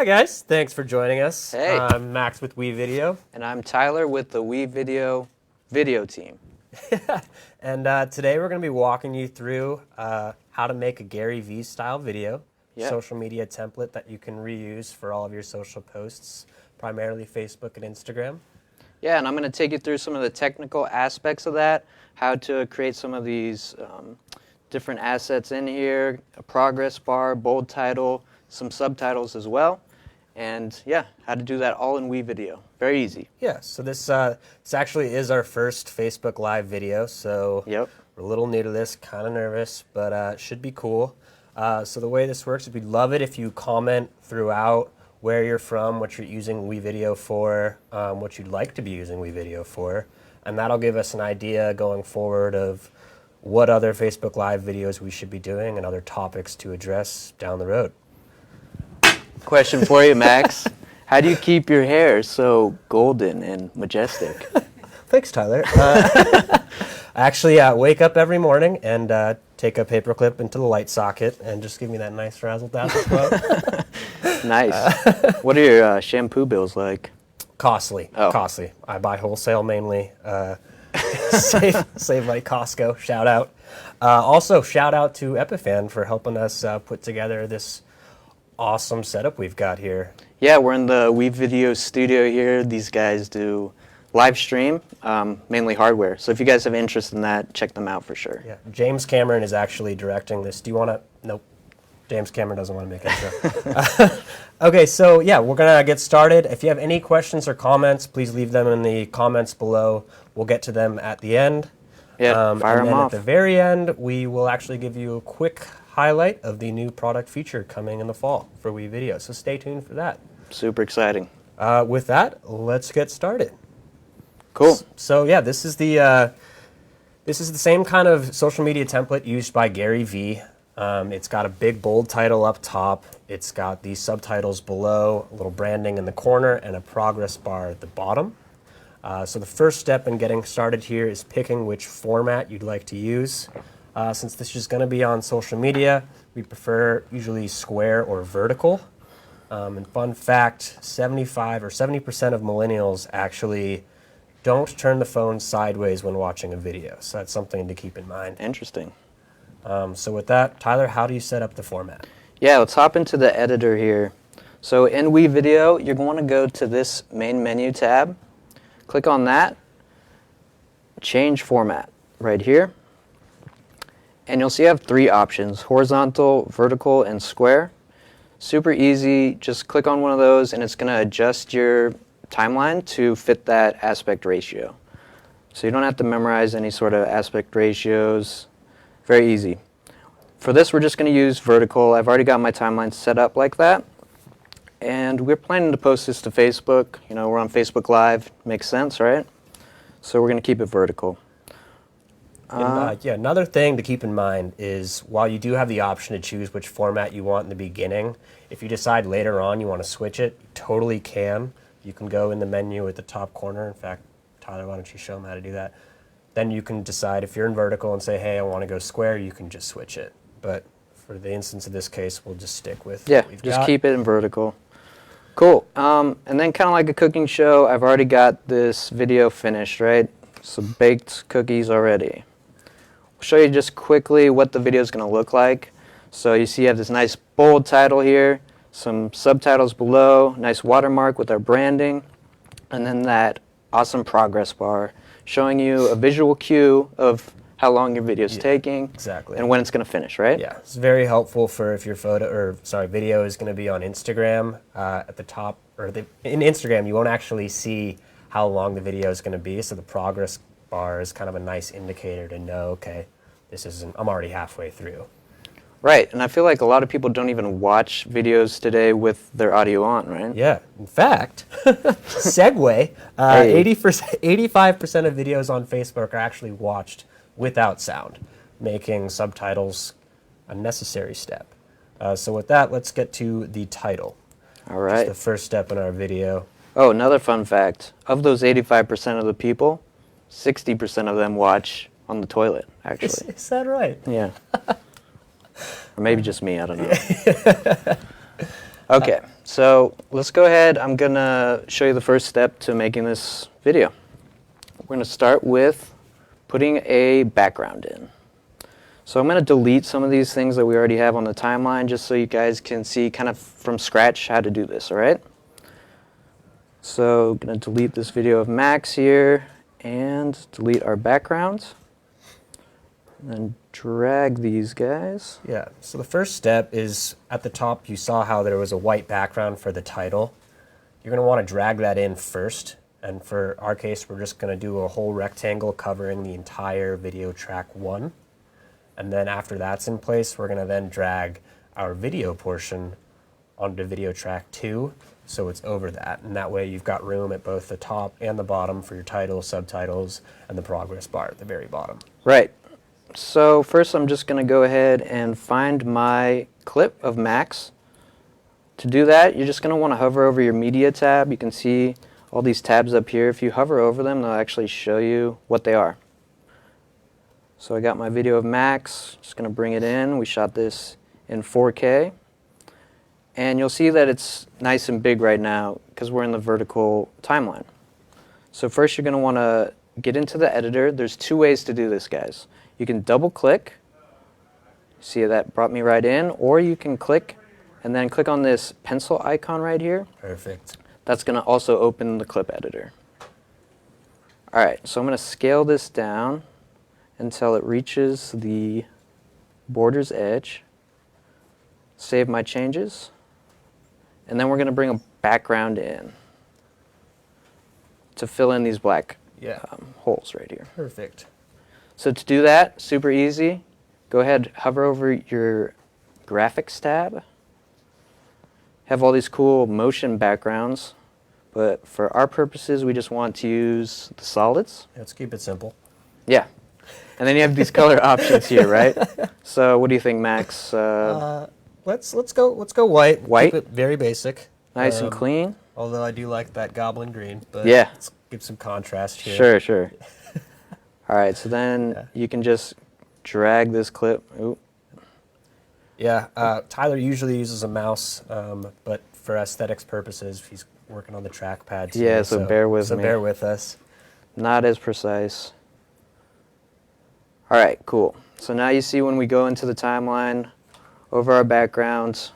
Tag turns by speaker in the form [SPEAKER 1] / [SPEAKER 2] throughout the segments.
[SPEAKER 1] Hi guys, thanks for joining us.
[SPEAKER 2] Hey.
[SPEAKER 1] I'm Max with WeVideo.
[SPEAKER 2] And I'm Tyler with the WeVideo video team.
[SPEAKER 1] And today we're going to be walking you through how to make a Gary Vee style video, social media template that you can reuse for all of your social posts, primarily Facebook and Instagram.
[SPEAKER 2] Yeah, and I'm going to take you through some of the technical aspects of that, how to create some of these different assets in here, a progress bar, bold title, some subtitles as well. And yeah, how to do that all in WeVideo. Very easy.
[SPEAKER 1] Yeah, so this actually is our first Facebook Live video, so we're a little new to this, kind of nervous, but it should be cool. So the way this works is we'd love it if you comment throughout where you're from, what you're using WeVideo for, what you'd like to be using WeVideo for, and that'll give us an idea going forward of what other Facebook Live videos we should be doing and other topics to address down the road.
[SPEAKER 2] Question for you, Max. How do you keep your hair so golden and majestic?
[SPEAKER 1] Thanks, Tyler. I actually wake up every morning and take a paperclip into the light socket and just give me that nice razzle-dazzle flow.
[SPEAKER 2] Nice. What are your shampoo bills like?
[SPEAKER 1] Costly. Costly. I buy wholesale mainly. Save like Costco. Shout out. Also, shout out to Epiphan for helping us put together this awesome setup we've got here.
[SPEAKER 2] Yeah, we're in the WeVideo studio here. These guys do live stream, mainly hardware. So if you guys have interest in that, check them out for sure.
[SPEAKER 1] Yeah, James Cameron is actually directing this. Do you want to? Nope. James Cameron doesn't want to make intro. Okay, so yeah, we're going to get started. If you have any questions or comments, please leave them in the comments below. We'll get to them at the end.
[SPEAKER 2] Yeah, fire them off.
[SPEAKER 1] At the very end, we will actually give you a quick highlight of the new product feature coming in the fall for WeVideo. So stay tuned for that.
[SPEAKER 2] Super exciting.
[SPEAKER 1] With that, let's get started.
[SPEAKER 2] Cool.
[SPEAKER 1] So yeah, this is the same kind of social media template used by Gary Vee. It's got a big bold title up top. It's got these subtitles below, a little branding in the corner, and a progress bar at the bottom. So the first step in getting started here is picking which format you'd like to use. Since this is going to be on social media, we prefer usually square or vertical. And fun fact, 70% of millennials actually don't turn the phone sideways when watching a video. So that's something to keep in mind.
[SPEAKER 2] Interesting.
[SPEAKER 1] So with that, Tyler, how do you set up the format?
[SPEAKER 2] Yeah, let's hop into the editor here. So in WeVideo, you're going to go to this main menu tab. Click on that. Change format right here. And you'll see you have three options: horizontal, vertical, and square. Super easy. Just click on one of those and it's going to adjust your timeline to fit that aspect ratio. So you don't have to memorize any sort of aspect ratios. Very easy. For this, we're just going to use vertical. I've already got my timeline set up like that. And we're planning to post this to Facebook. You know, we're on Facebook Live. Makes sense, right? So we're going to keep it vertical.
[SPEAKER 1] Yeah, another thing to keep in mind is while you do have the option to choose which format you want in the beginning, if you decide later on you want to switch it, you totally can. You can go in the menu at the top corner. In fact, Tyler, why don't you show them how to do that? Then you can decide if you're in vertical and say, hey, I want to go square, you can just switch it. But for the instance of this case, we'll just stick with what we've got.
[SPEAKER 2] Keep it in vertical. Cool. And then kind of like a cooking show, I've already got this video finished, right? So baked cookies already. I'll show you just quickly what the video is going to look like. So you see you have this nice bold title here, some subtitles below, nice watermark with our branding, and then that awesome progress bar showing you a visual cue of how long your video is taking,
[SPEAKER 1] exactly,
[SPEAKER 2] and when it's going to finish, right?
[SPEAKER 1] Yeah, it's very helpful for if your video is going to be on Instagram at the top, or in Instagram you won't actually see how long the video is going to be, so the progress bar is kind of a nice indicator to know, okay, I'm already halfway through.
[SPEAKER 2] Right, and I feel like a lot of people don't even watch videos today with their audio on, right?
[SPEAKER 1] Yeah, in fact, segue, 85% of videos on Facebook are actually watched without sound, making subtitles a necessary step. So with that, let's get to the title.
[SPEAKER 2] All right.
[SPEAKER 1] It's the first step in our video.
[SPEAKER 2] Oh, another fun fact. Of those 85% of the people, 60% of them watch on the toilet, actually.
[SPEAKER 1] Is that right?
[SPEAKER 2] Yeah. Or maybe just me, I don't know. Okay, so let's go ahead. I'm going to show you the first step to making this video. We're going to start with putting a background in. So I'm going to delete some of these things that we already have on the timeline just so you guys can see kind of from scratch how to do this, all right? So I'm going to delete this video of Max here and delete our backgrounds. And then drag these guys.
[SPEAKER 1] Yeah, so the first step is at the top you saw how there was a white background for the title. You're going to want to drag that in first, and for our case we're just going to do a whole rectangle covering the entire video track 1. And then after that's in place, we're going to then drag our video portion onto video track 2 so it's over that. And that way you've got room at both the top and the bottom for your title, subtitles, and the progress bar at the very bottom.
[SPEAKER 2] Right. So first I'm just going to go ahead and find my clip of Max. To do that, you're just going to want to hover over your media tab. You can see all these tabs up here. If you hover over them, they'll actually show you what they are. So I got my video of Max, just going to bring it in. We shot this in 4K. And you'll see that it's nice and big right now because we're in the vertical timeline. So first you're going to want to get into the editor. There's 2 ways to do this, guys. You can double click. See, that brought me right in. Or you can click and then click on this pencil icon right here.
[SPEAKER 1] Perfect.
[SPEAKER 2] That's going to also open the clip editor. All right, so I'm going to scale this down until it reaches the border's edge. Save my changes. And then we're going to bring a background in to fill in these black holes right here.
[SPEAKER 1] Perfect.
[SPEAKER 2] So to do that, super easy. Go ahead, hover over your graphics tab. Have all these cool motion backgrounds. But for our purposes, we just want to use the solids.
[SPEAKER 1] Let's keep it simple.
[SPEAKER 2] Yeah. And then you have these color options here, right? So what do you think, Max?
[SPEAKER 1] Let's go white.
[SPEAKER 2] White?
[SPEAKER 1] Keep it very basic.
[SPEAKER 2] Nice and clean.
[SPEAKER 1] Although I do like that goblin green, but
[SPEAKER 2] yeah,
[SPEAKER 1] let's give some contrast here.
[SPEAKER 2] Sure. All right, so then you can just drag this clip. Ooh.
[SPEAKER 1] Yeah, Tyler usually uses a mouse, but for aesthetics purposes, he's working on the trackpad too.
[SPEAKER 2] Yeah, so bear with me.
[SPEAKER 1] So bear with us.
[SPEAKER 2] Not as precise. All right, cool. So now you see when we go into the timeline, over our backgrounds,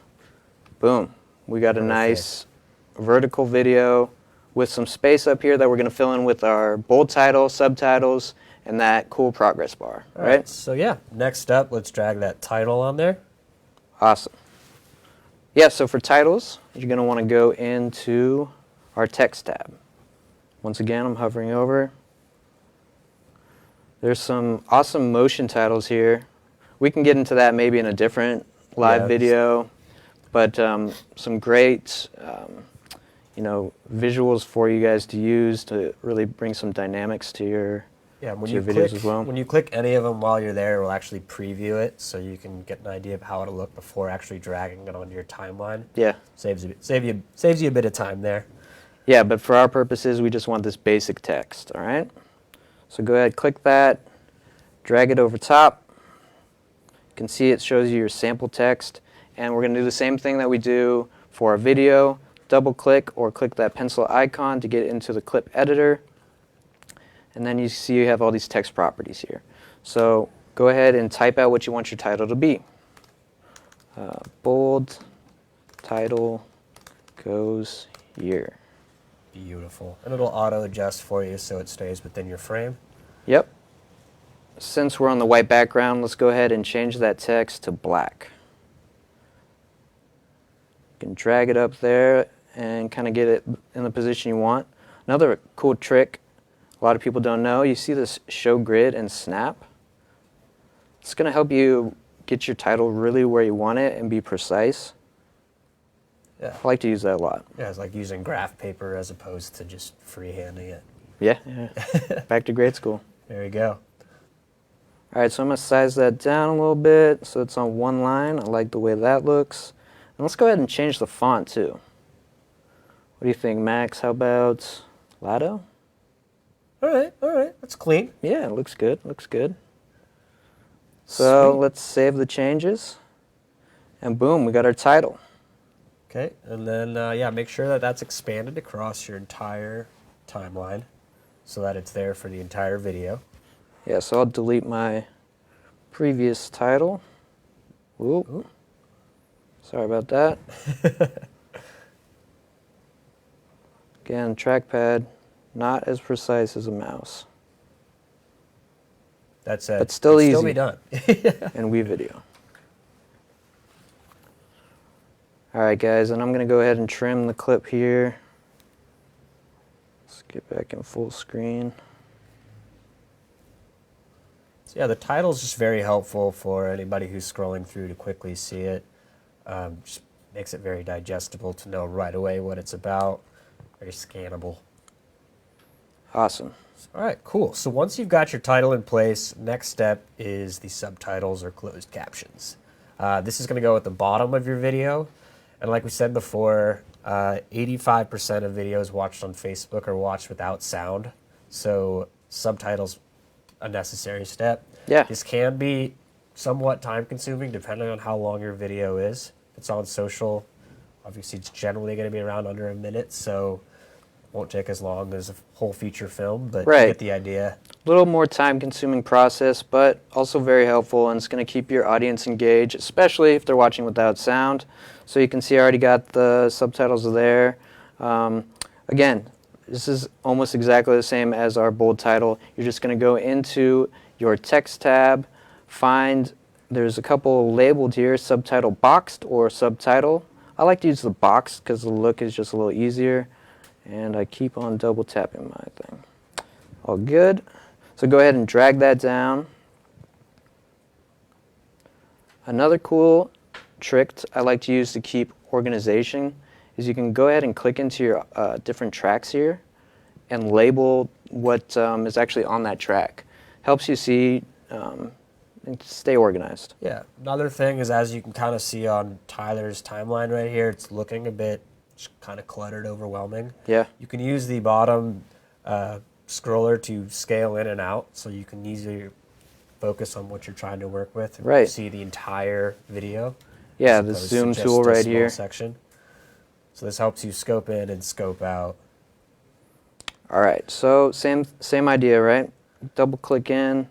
[SPEAKER 2] boom, we got a nice vertical video with some space up here that we're going to fill in with our bold title, subtitles, and that cool progress bar, right?
[SPEAKER 1] So yeah, next up, let's drag that title on there.
[SPEAKER 2] Awesome. Yeah, so for titles, you're going to want to go into our text tab. Once again, I'm hovering over. There's some awesome motion titles here. We can get into that maybe in a different live video, but some great visuals for you guys to use to really bring some dynamics to your videos as well.
[SPEAKER 1] When you click any of them while you're there, it will actually preview it so you can get an idea of how it'll look before actually dragging it onto your timeline.
[SPEAKER 2] Yeah.
[SPEAKER 1] Saves you a bit of time there.
[SPEAKER 2] Yeah, but for our purposes, we just want this basic text, all right? So go ahead, click that, drag it over top. You can see it shows you your sample text, and we're going to do the same thing that we do for our video. Double click or click that pencil icon to get into the clip editor. And then you see you have all these text properties here. So go ahead and type out what you want your title to be. Bold title goes here.
[SPEAKER 1] Beautiful. And it'll auto adjust for you so it stays within your frame.
[SPEAKER 2] Yep. Since we're on the white background, let's go ahead and change that text to black. You can drag it up there and kind of get it in the position you want. Another cool trick a lot of people don't know, you see this show grid and snap? It's going to help you get your title really where you want it and be precise.
[SPEAKER 1] Yeah.
[SPEAKER 2] I like to use that a lot.
[SPEAKER 1] Yeah, it's like using graph paper as opposed to just freehanding it.
[SPEAKER 2] Yeah. Back to grade school.
[SPEAKER 1] There you go.
[SPEAKER 2] All right, so I'm going to size that down a little bit so it's on one line. I like the way that looks. And let's go ahead and change the font too. What do you think, Max? How about Lado?
[SPEAKER 1] All right. That's clean.
[SPEAKER 2] Yeah, it looks good. So
[SPEAKER 1] Sweet.
[SPEAKER 2] let's save the changes. And boom, we got our title.
[SPEAKER 1] Okay, and then yeah, make sure that that's expanded across your entire timeline so that it's there for the entire video.
[SPEAKER 2] Yeah, so I'll delete my previous title. Whoop.
[SPEAKER 1] Ooh.
[SPEAKER 2] Sorry about that. Again, trackpad, not as precise as a mouse.
[SPEAKER 1] That said,
[SPEAKER 2] But still
[SPEAKER 1] it'd
[SPEAKER 2] easy.
[SPEAKER 1] still be done.
[SPEAKER 2] And WeVideo. Alright guys, and I'm going to go ahead and trim the clip here. Let's get back in full screen.
[SPEAKER 1] So yeah, the title's just very helpful for anybody who's scrolling through to quickly see it. Just makes it very digestible to know right away what it's about. Very scannable.
[SPEAKER 2] Awesome.
[SPEAKER 1] All right, cool. So once you've got your title in place, next step is the subtitles or closed captions. This is going to go at the bottom of your video. And like we said before, 85% of videos watched on Facebook are watched without sound. So subtitles, a necessary step.
[SPEAKER 2] Yeah.
[SPEAKER 1] This can be somewhat time consuming depending on how long your video is. If it's on social, obviously it's generally going to be around under a minute, so won't take as long as a whole feature film, but
[SPEAKER 2] Right.
[SPEAKER 1] you get the idea.
[SPEAKER 2] A little more time consuming process, but also very helpful, and it's going to keep your audience engaged, especially if they're watching without sound. So you can see I already got the subtitles there. Again, this is almost exactly the same as our bold title. You're just going to go into your text tab, there's a couple labeled here, subtitle boxed or subtitle. I like to use the boxed because the look is just a little easier. And I keep on double tapping my thing. All good. So go ahead and drag that down. Another cool trick I like to use to keep organization is you can go ahead and click into your different tracks here and label what is actually on that track. Helps you see and stay organized.
[SPEAKER 1] Yeah. Another thing is, as you can kind of see on Tyler's timeline right here, it's looking a bit kind of cluttered, overwhelming.
[SPEAKER 2] Yeah.
[SPEAKER 1] You can use the bottom scroller to scale in and out, so you can easily focus on what you're trying to work with and
[SPEAKER 2] Right.
[SPEAKER 1] see the entire video.
[SPEAKER 2] Yeah,
[SPEAKER 1] as
[SPEAKER 2] the
[SPEAKER 1] opposed to
[SPEAKER 2] zoom
[SPEAKER 1] just
[SPEAKER 2] tool
[SPEAKER 1] a
[SPEAKER 2] right
[SPEAKER 1] small
[SPEAKER 2] here.
[SPEAKER 1] section. So this helps you scope in and scope out.
[SPEAKER 2] All right, so same idea, right? Double click in.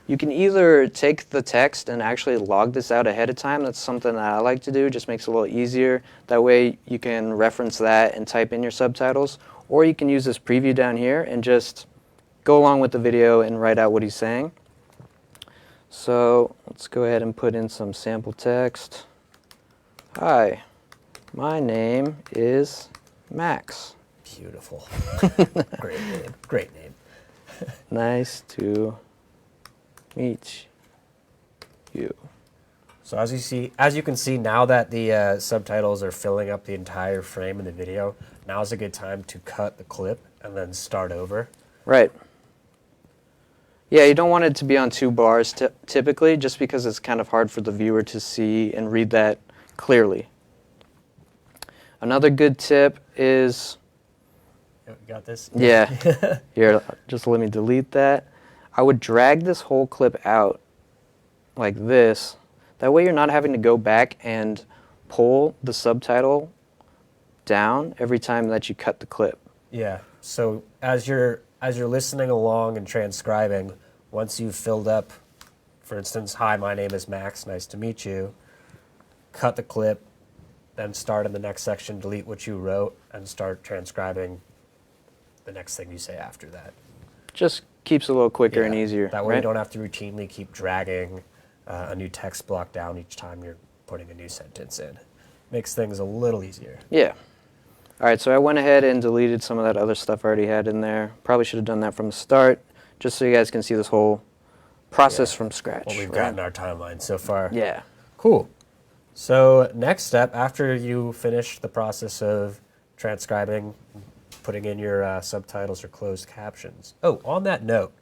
[SPEAKER 2] You can either take the text and actually log this out ahead of time. That's something that I like to do. Just makes it a little easier. That way you can reference that and type in your subtitles. Or you can use this preview down here and just go along with the video and write out what he's saying. So let's go ahead and put in some sample text. Hi, my name is Max.
[SPEAKER 1] Beautiful. Great name. Great name.
[SPEAKER 2] Nice to meet you.
[SPEAKER 1] So as you can see, now that the subtitles are filling up the entire frame in the video, now is a good time to cut the clip and then start over.
[SPEAKER 2] Right. Yeah, you don't want it to be on 2 bars typically, just because it's kind of hard for the viewer to see and read that clearly. Another good tip is...
[SPEAKER 1] You got this?
[SPEAKER 2] Yeah. Here, just let me delete that. I would drag this whole clip out like this. That way you're not having to go back and pull the subtitle down every time that you cut the clip.
[SPEAKER 1] Yeah. So as you're listening along and transcribing, once you've filled up, for instance, hi, my name is Max, nice to meet you, cut the clip, then start in the next section, delete what you wrote, and start transcribing the next thing you say after that.
[SPEAKER 2] Just keeps it a little quicker and easier.
[SPEAKER 1] That way
[SPEAKER 2] right?
[SPEAKER 1] you don't have to routinely keep dragging a new text block down each time you're putting a new sentence in. Makes things a little easier.
[SPEAKER 2] Yeah. All right, so I went ahead and deleted some of that other stuff I already had in there. Probably should have done that from the start, just so you guys can see this whole process from scratch.
[SPEAKER 1] What we've got in our timeline so far.
[SPEAKER 2] Yeah.
[SPEAKER 1] Cool. So next step, after you finish the process of transcribing, putting in your subtitles or closed captions. Oh, on that note,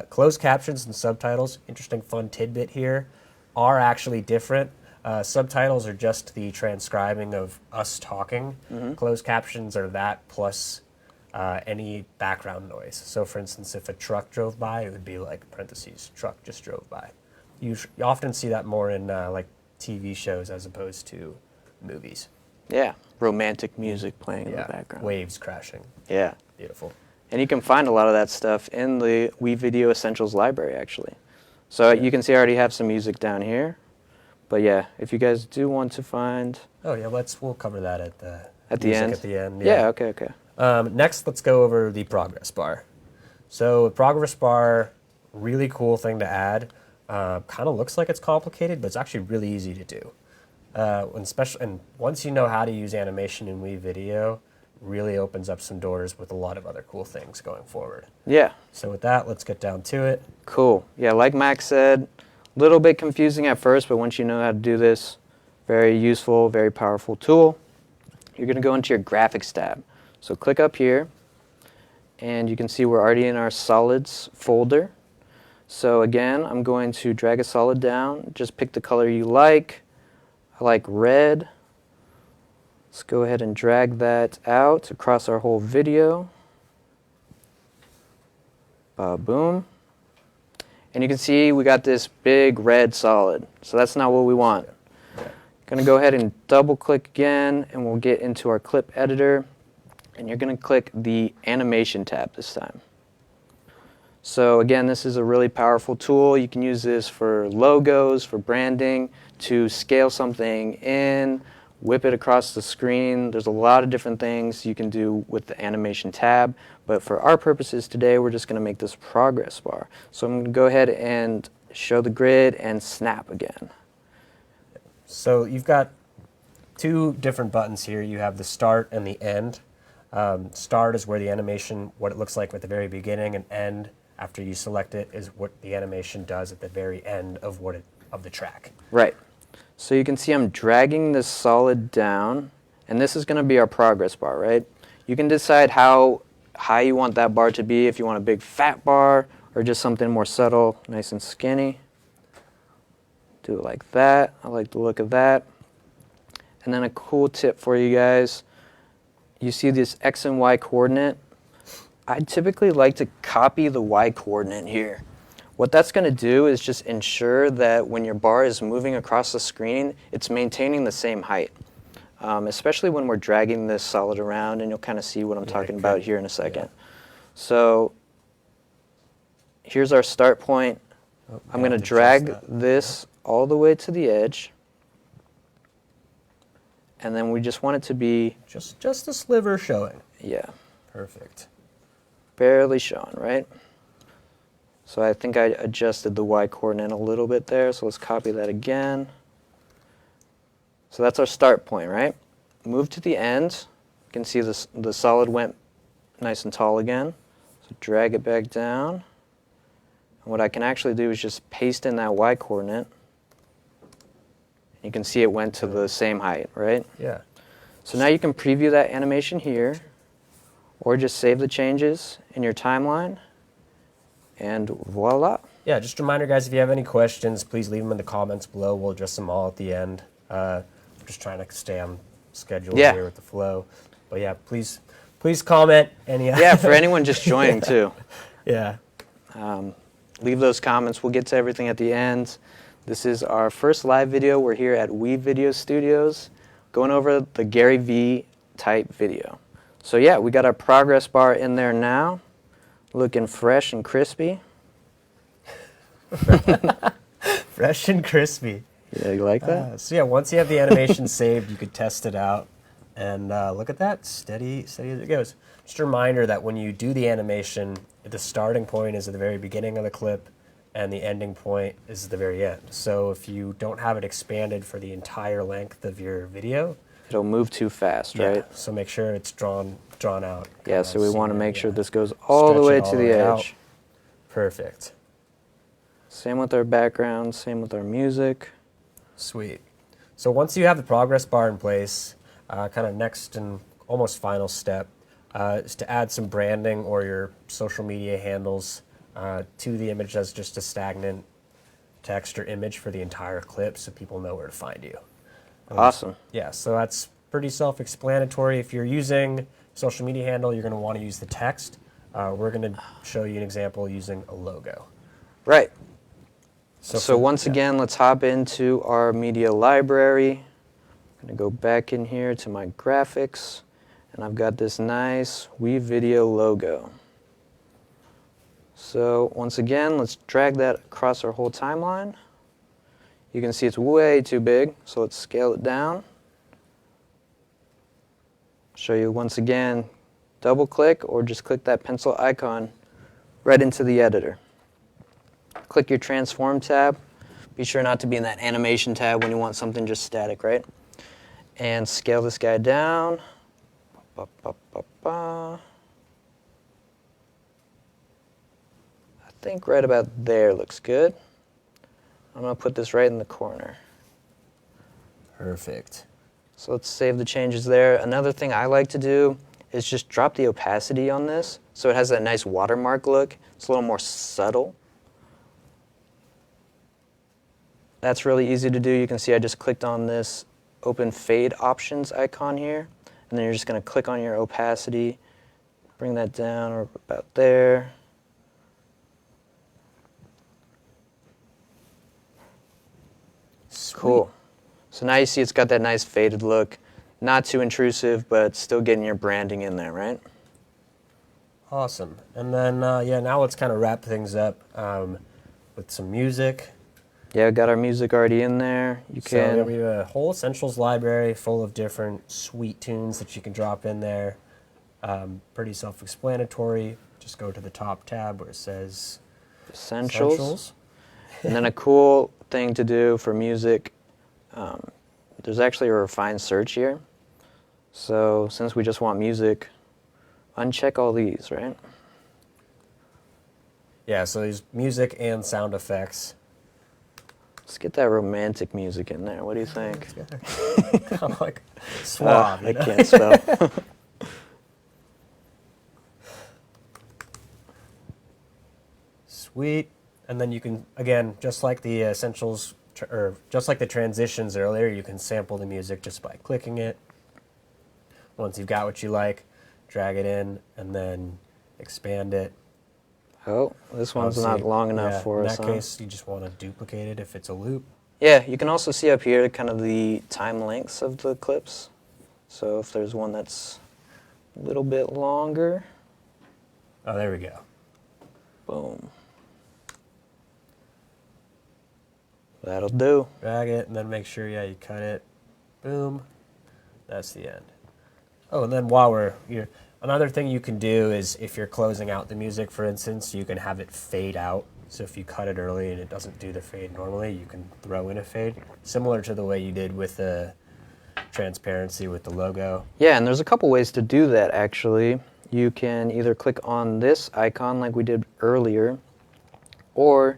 [SPEAKER 1] closed captions and subtitles, interesting fun tidbit here, are actually different. Subtitles are just the transcribing of us talking. Closed captions are that plus any background noise. So for instance, if a truck drove by, it would be like parentheses, truck just drove by. You often see that more in like TV shows as opposed to movies.
[SPEAKER 2] Yeah, romantic music playing in the background.
[SPEAKER 1] Waves crashing.
[SPEAKER 2] Yeah.
[SPEAKER 1] Beautiful.
[SPEAKER 2] And you can find a lot of that stuff in the WeVideo Essentials library, actually. So you can see I already have some music down here. But yeah, if you guys do want to find...
[SPEAKER 1] Oh yeah, we'll cover that at the
[SPEAKER 2] end.
[SPEAKER 1] At the end.
[SPEAKER 2] Yeah, okay.
[SPEAKER 1] Next, let's go over the progress bar. So progress bar, really cool thing to add. Kind of looks like it's complicated, but it's actually really easy to do. And once you know how to use animation in WeVideo, really opens up some doors with a lot of other cool things going forward.
[SPEAKER 2] Yeah.
[SPEAKER 1] So with that, let's get down to it.
[SPEAKER 2] Cool. Yeah, like Max said, a little bit confusing at first, but once you know how to do this, very useful, very powerful tool. You're going to go into your graphics tab. So click up here, and you can see we're already in our solids folder. So again, I'm going to drag a solid down. Just pick the color you like. I like red. Let's go ahead and drag that out across our whole video. Boom. And you can see we got this big red solid. So that's not what we want. Going to go ahead and double click again, and we'll get into our clip editor. And you're going to click the animation tab this time. So again, this is a really powerful tool. You can use this for logos, for branding, to scale something in, whip it across the screen. There's a lot of different things you can do with the animation tab. But for our purposes today, we're just going to make this progress bar. So I'm going to go ahead and show the grid and snap again.
[SPEAKER 1] So you've got two different buttons here. You have the start and the end. Start is where the animation, what it looks like at the very beginning, and end, after you select it, is what the animation does at the very end of the track.
[SPEAKER 2] Right. So you can see I'm dragging this solid down, and this is going to be our progress bar, right? You can decide how high you want that bar to be, if you want a big fat bar or just something more subtle, nice and skinny. Do it like that. I like the look of that. And then a cool tip for you guys. You see this X and Y coordinate? I typically like to copy the Y coordinate here. What that's going to do is just ensure that when your bar is moving across the screen, it's maintaining the same height, especially when we're dragging this solid around, and you'll kind of see what I'm talking about here in a second. Yeah. So here's our start point. I'm going to drag this all the way to the edge, and then we just want it to be...
[SPEAKER 1] Just a sliver showing.
[SPEAKER 2] Yeah.
[SPEAKER 1] Perfect.
[SPEAKER 2] Barely showing, right? So I think I adjusted the Y coordinate a little bit there, so let's copy that again. So that's our start point, right? Move to the end. You can see the solid went nice and tall again. So drag it back down. And what I can actually do is just paste in that Y coordinate. You can see it went to the same height, right?
[SPEAKER 1] Yeah.
[SPEAKER 2] So now you can preview that animation here, or just save the changes in your timeline. And voila.
[SPEAKER 1] Yeah, just a reminder, guys, if you have any questions, please leave them in the comments below. We'll address them all at the end. We're just trying to stay on schedule here with the flow. But yeah, please comment.
[SPEAKER 2] Yeah, for anyone just joining too.
[SPEAKER 1] Yeah.
[SPEAKER 2] Leave those comments. We'll get to everything at the end. This is our first live video. We're here at WeVideo Studios going over the Gary Vee type video. So yeah, we got our progress bar in there now. Looking fresh and crispy.
[SPEAKER 1] Fresh and crispy.
[SPEAKER 2] Yeah, you like that?
[SPEAKER 1] So yeah, once you have the animation saved, you could test it out. And look at that, steady as it goes. Just a reminder that when you do the animation, the starting point is at the very beginning of the clip, and the ending point is at the very end. So if you don't have it expanded for the entire length of your video,
[SPEAKER 2] it'll move too fast, right?
[SPEAKER 1] So make sure it's drawn out.
[SPEAKER 2] Yeah, so we want to make sure this goes all the way to the edge.
[SPEAKER 1] Out. Perfect.
[SPEAKER 2] Same with our background, same with our music.
[SPEAKER 1] Sweet. So once you have the progress bar in place, kind of next and almost final step is to add some branding or your social media handles to the image as just a stagnant text or image for the entire clip so people know where to find you.
[SPEAKER 2] Awesome.
[SPEAKER 1] Yeah, so that's pretty self-explanatory. If you're using social media handle, you're going to want to use the text. We're going to show you an example using a logo.
[SPEAKER 2] Right. So once again, let's hop into our media library. I'm going to go back in here to my graphics, and I've got this nice WeVideo logo. So once again, let's drag that across our whole timeline. You can see it's way too big, so let's scale it down. Show you once again, double click or just click that pencil icon right into the editor. Click your transform tab. Be sure not to be in that animation tab when you want something just static, right? And scale this guy down. Ba, ba, ba, ba. I think right about there looks good. I'm going to put this right in the corner.
[SPEAKER 1] Perfect.
[SPEAKER 2] So let's save the changes there. Another thing I like to do is just drop the opacity on this so it has that nice watermark look. It's a little more subtle. That's really easy to do. You can see I just clicked on this open fade options icon here, and then you're just going to click on your opacity, bring that down or about there.
[SPEAKER 1] Sweet.
[SPEAKER 2] Cool. So now you see it's got that nice faded look. Not too intrusive, but still getting your branding in there, right?
[SPEAKER 1] Awesome. And then, yeah, now let's kind of wrap things up with some music.
[SPEAKER 2] Yeah, got our music already in there.
[SPEAKER 1] So we have a whole Essentials library full of different sweet tunes that you can drop in there. Pretty self-explanatory. Just go to the top tab where it says
[SPEAKER 2] Essentials. And then a cool thing to do for music, there's actually a refined search here. So since we just want music, uncheck all these, right?
[SPEAKER 1] Yeah, so there's music and sound effects.
[SPEAKER 2] Let's get that romantic music in there. What do you think?
[SPEAKER 1] Kind of like suave.
[SPEAKER 2] I can't spell.
[SPEAKER 1] Sweet. And then you can, again, just like the Essentials, or just like the transitions earlier, you can sample the music just by clicking it. Once you've got what you like, drag it in, and then expand it.
[SPEAKER 2] Oh, this one's not long enough for us.
[SPEAKER 1] In that case, you just want to duplicate it if it's a loop.
[SPEAKER 2] Yeah, you can also see up here kind of the time lengths of the clips. So if there's one that's a little bit longer.
[SPEAKER 1] Oh, there we go.
[SPEAKER 2] Boom. That'll do.
[SPEAKER 1] Drag it, and then make sure, yeah, you cut it. Boom. That's the end. Oh, and then while another thing you can do is if you're closing out the music, for instance, you can have it fade out. So if you cut it early and it doesn't do the fade normally, you can throw in a fade, similar to the way you did with the transparency with the logo.
[SPEAKER 2] Yeah, and there's a couple ways to do that, actually. You can either click on this icon like we did earlier, or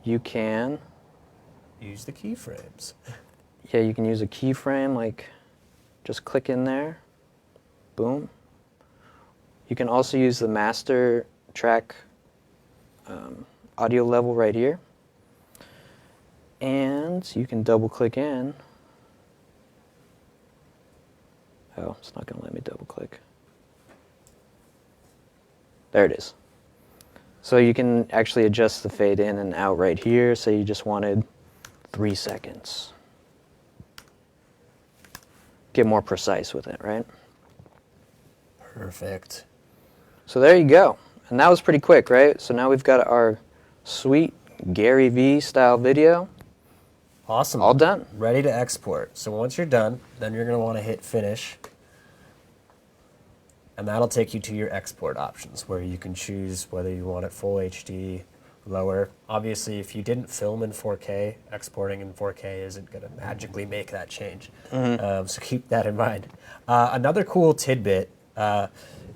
[SPEAKER 2] you can
[SPEAKER 1] use the keyframes.
[SPEAKER 2] Yeah, you can use a keyframe, like just click in there. Boom. You can also use the master track audio level right here. And you can double click in. Oh, it's not going to let me double click. There it is. So you can actually adjust the fade in and out right here. Say you just wanted 3 seconds. Get more precise with it, right?
[SPEAKER 1] Perfect.
[SPEAKER 2] So there you go. And that was pretty quick, right? So now we've got our sweet Gary Vee style video.
[SPEAKER 1] Awesome.
[SPEAKER 2] All done.
[SPEAKER 1] Ready to export. So once you're done, then you're going to want to hit finish. And that'll take you to your export options where you can choose whether you want it full HD, lower. Obviously, if you didn't film in 4K, exporting in 4K isn't going to magically make that change. So keep that in mind. Another cool tidbit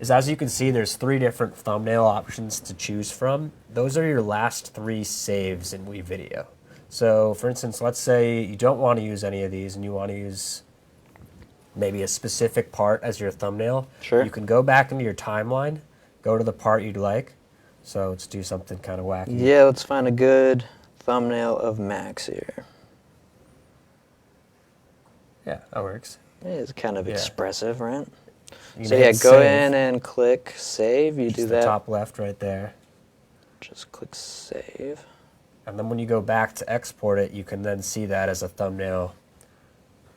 [SPEAKER 1] is, as you can see, there's 3 different thumbnail options to choose from. Those are your last 3 saves in WeVideo. So for instance, let's say you don't want to use any of these and you want to use maybe a specific part as your thumbnail.
[SPEAKER 2] Sure.
[SPEAKER 1] You can go back into your timeline, go to the part you'd like. So let's do something kind of wacky.
[SPEAKER 2] Yeah, let's find a good thumbnail of Max here.
[SPEAKER 1] Yeah, that works.
[SPEAKER 2] It's kind of expressive, right?
[SPEAKER 1] You
[SPEAKER 2] So
[SPEAKER 1] can
[SPEAKER 2] yeah,
[SPEAKER 1] hit
[SPEAKER 2] go
[SPEAKER 1] save.
[SPEAKER 2] in and click save. You
[SPEAKER 1] Just
[SPEAKER 2] do
[SPEAKER 1] the
[SPEAKER 2] that.
[SPEAKER 1] top left right there.
[SPEAKER 2] Just click save.
[SPEAKER 1] And then when you go back to export it, you can then see that as a thumbnail.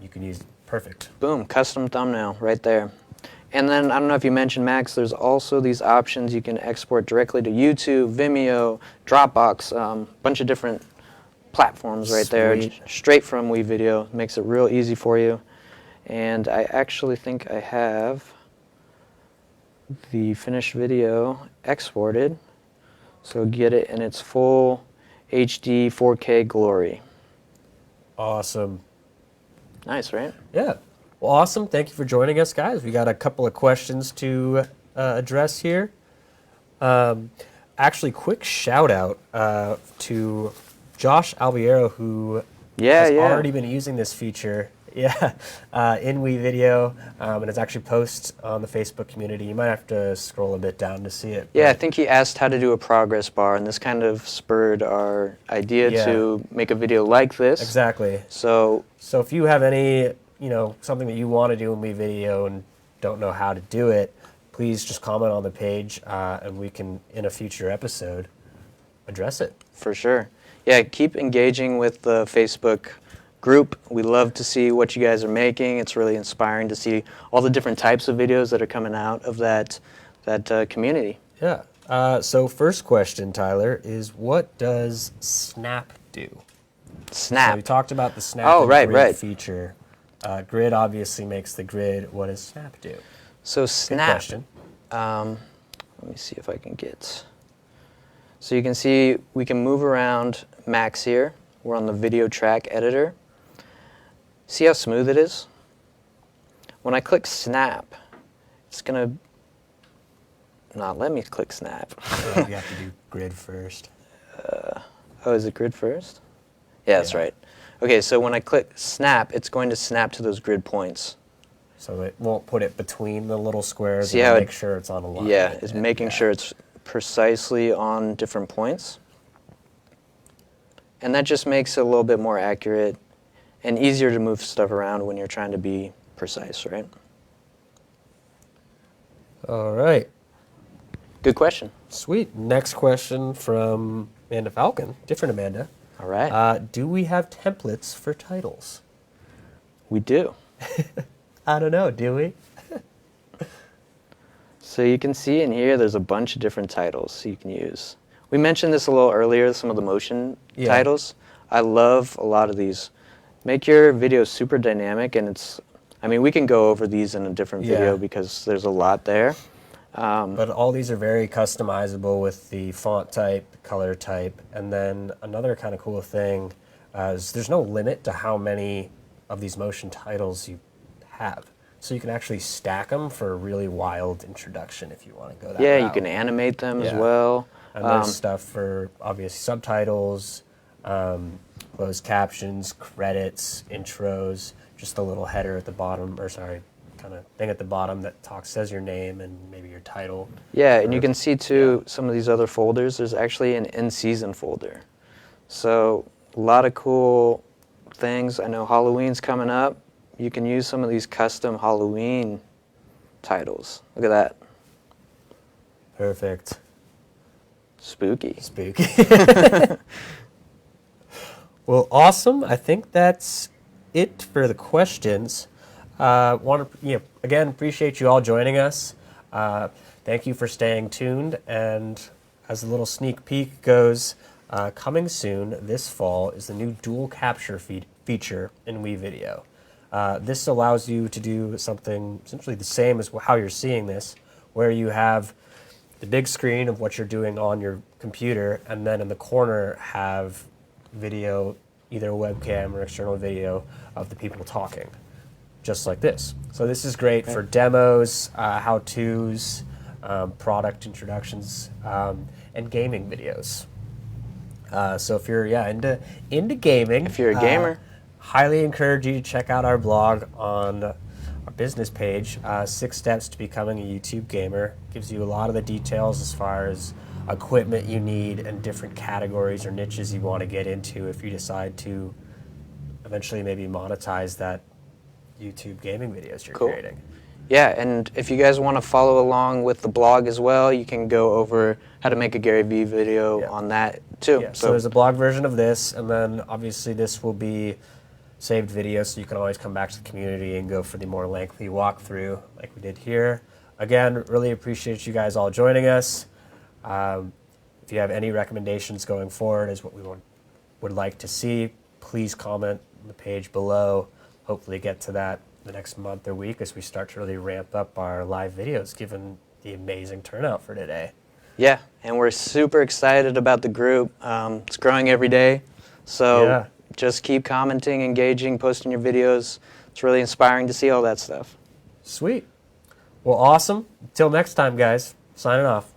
[SPEAKER 1] You can use perfect.
[SPEAKER 2] Boom, custom thumbnail right there. And then, I don't know if you mentioned, Max, there's also these options you can export directly to YouTube, Vimeo, Dropbox, bunch of different platforms right there, straight from WeVideo. Makes it real easy for you. And I actually think I have the finished video exported, so get it in its full HD 4K glory.
[SPEAKER 1] Awesome.
[SPEAKER 2] Nice, right?
[SPEAKER 1] Yeah. Well, awesome. Thank you for joining us, guys. We got a couple of questions to address here. Actually, quick shout out to Josh Albiero, who has already been using this feature. In WeVideo, and it's actually posted on the Facebook community. You might have to scroll a bit down to see it.
[SPEAKER 2] Yeah, I think he asked how to do a progress bar, and this kind of spurred our idea to make a video like this.
[SPEAKER 1] Exactly.
[SPEAKER 2] So
[SPEAKER 1] if you have any, something that you want to do in WeVideo and don't know how to do it, please just comment on the page, and we can, in a future episode, address it.
[SPEAKER 2] For sure. Yeah, keep engaging with the Facebook group. We love to see what you guys are making. It's really inspiring to see all the different types of videos that are coming out of that community.
[SPEAKER 1] Yeah. So first question, Tyler, is what does Snap do?
[SPEAKER 2] Snap.
[SPEAKER 1] So we talked about the Snap
[SPEAKER 2] Grid
[SPEAKER 1] feature. Grid obviously makes the grid. What does Snap do?
[SPEAKER 2] So Snap.
[SPEAKER 1] Good question.
[SPEAKER 2] Let me see if I can get. So you can see we can move around Max here. We're on the video track editor. See how smooth it is? When I click Snap, it's going to not let me click Snap.
[SPEAKER 1] You have to do grid first.
[SPEAKER 2] Oh, is it grid first? Yeah, that's right. Okay, so when I click Snap, it's going to snap to those grid points.
[SPEAKER 1] So it won't put it between the little squares
[SPEAKER 2] See
[SPEAKER 1] and
[SPEAKER 2] how
[SPEAKER 1] make sure it's on a line.
[SPEAKER 2] Yeah, it's making sure it's precisely on different points. And that just makes it a little bit more accurate and easier to move stuff around when you're trying to be precise, right?
[SPEAKER 1] All right.
[SPEAKER 2] Good question.
[SPEAKER 1] Sweet. Next question from Amanda Falcon. Different Amanda.
[SPEAKER 2] All right.
[SPEAKER 1] Do we have templates for titles?
[SPEAKER 2] We do.
[SPEAKER 1] I don't know. Do we?
[SPEAKER 2] So you can see in here there's a bunch of different titles you can use. We mentioned this a little earlier, some of the motion titles. I love a lot of these. Make your video super dynamic, and we can go over these in a different video because there's a lot there.
[SPEAKER 1] But all these are very customizable with the font type, color type, and then another kind of cool thing is there's no limit to how many of these motion titles you have. So you can actually stack them for a really wild introduction if you want to go that route.
[SPEAKER 2] Yeah, you can animate them as well.
[SPEAKER 1] And there's stuff for, obviously, subtitles, closed captions, credits, intros, just a little header at the bottom, kind of thing at the bottom that says your name and maybe your title.
[SPEAKER 2] Yeah, and you can see, too, some of these other folders. There's actually an in-season folder. So a lot of cool things. I know Halloween's coming up. You can use some of these custom Halloween titles. Look at that.
[SPEAKER 1] Perfect.
[SPEAKER 2] Spooky.
[SPEAKER 1] Well, awesome. I think that's it for the questions. Again, appreciate you all joining us. Thank you for staying tuned. And as a little sneak peek goes, coming soon this fall is the new dual capture feature in WeVideo. This allows you to do something essentially the same as how you're seeing this, where you have the big screen of what you're doing on your computer, and then in the corner have video, either a webcam or external video of the people talking, just like this. So this is great for demos, how-tos, product introductions, and gaming videos. So if you're into gaming,
[SPEAKER 2] if you're a gamer,
[SPEAKER 1] highly encourage you to check out our blog on our business page, 6 Steps to Becoming a YouTube Gamer. Gives you a lot of the details as far as equipment you need and different categories or niches you want to get into if you decide to eventually maybe monetize that YouTube gaming videos you're creating.
[SPEAKER 2] Yeah, and if you guys want to follow along with the blog as well, you can go over how to make a Gary Vee video on that too.
[SPEAKER 1] Yeah, so there's a blog version of this, and then obviously this will be saved video, so you can always come back to the community and go for the more lengthy walkthrough like we did here. Again, really appreciate you guys all joining us. If you have any recommendations going forward as what we would like to see, please comment on the page below. Hopefully get to that the next month or week as we start to really ramp up our live videos, given the amazing turnout for today.
[SPEAKER 2] Yeah, and we're super excited about the group. It's growing every day, so just keep commenting, engaging, posting your videos. It's really inspiring to see all that stuff.
[SPEAKER 1] Sweet. Well, awesome. Until next time, guys. Signing off.